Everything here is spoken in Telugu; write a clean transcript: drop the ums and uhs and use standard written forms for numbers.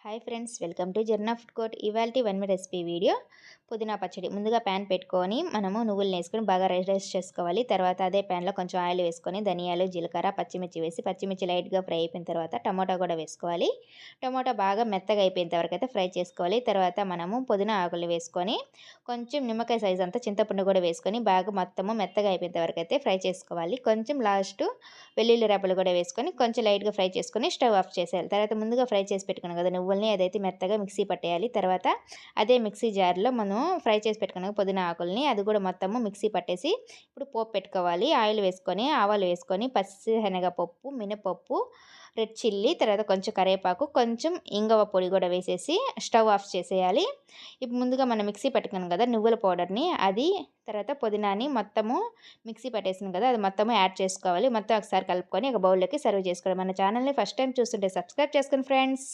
Hi friends, welcome to Jarna food court. ఇవాల్టి వన్ మీ రెసిపీ వీడియో పుదీనా పచ్చడి. ముందుగా ప్యాన్ పెట్టుకొని మనము నువ్వులు వేసుకొని బాగా రోస్ట్ చేసుకోవాలి. తర్వాత అదే ప్యాన్లో కొంచెం ఆయిల్ వేసుకొని ధనియాలు, జీలకర్ర, పచ్చిమిర్చి వేసి పచ్చిమిర్చి లైట్గా ఫ్రై అయిపోయిన తర్వాత టమాటా కూడా వేసుకోవాలి. టమాటా బాగా మెత్తగా అయిపోయేంత వరకు అయితే ఫ్రై చేసుకోవాలి. తర్వాత మనము పుదీనా ఆకులు వేసుకొని కొంచెం నిమ్మకాయ సైజ్ అంతా చింతపండు కూడా వేసుకొని బాగా మొత్తము మెత్తగా అయిపోయేంత వరకు అయితే ఫ్రై చేసుకోవాలి. కొంచెం లాస్ట్ వెల్లుల్లి రెబ్బలు కూడా వేసుకొని కొంచెం లైట్గా ఫ్రై చేసుకొని స్టవ్ ఆఫ్ చేసేయాలి. తర్వాత ముందుగా ఫ్రై చేసి పెట్టుకున్నాం కదా నువ్వుల్ని, అదైతే మెత్తగా మిక్సీ పట్టేయాలి. తర్వాత అదే మిక్సీ జార్లో మనం ఫ్రై చేసి పెట్టుకున్నాం పుదీనా ఆకుల్ని, అది కూడా మొత్తము మిక్సీ పట్టేసి ఇప్పుడు పోపు పెట్టుకోవాలి. ఆయిల్ వేసుకొని ఆవాలు వేసుకొని పచ్చిశనగపప్పు, మినపప్పు, రెడ్ చిల్లీ, తర్వాత కొంచెం కరివేపాకు, కొంచెం ఇంగవ పొడి కూడా వేసేసి స్టవ్ ఆఫ్ చేసేయాలి. ఇప్పుడు ముందుగా మనం మిక్సీ పెట్టుకున్నాం కదా నువ్వుల పౌడర్ని, అది తర్వాత పుదీనాని మొత్తము మిక్సీ పట్టేసింది కదా అది మొత్తము యాడ్ చేసుకోవాలి. మొత్తం ఒకసారి కలుపుకొని ఒక బౌల్లోకి సర్వ్ చేసుకోవాలి. మన ఛానల్ని ఫస్ట్ టైం చూస్తుంటే సబ్స్క్రైబ్ చేసుకోండి ఫ్రెండ్స్.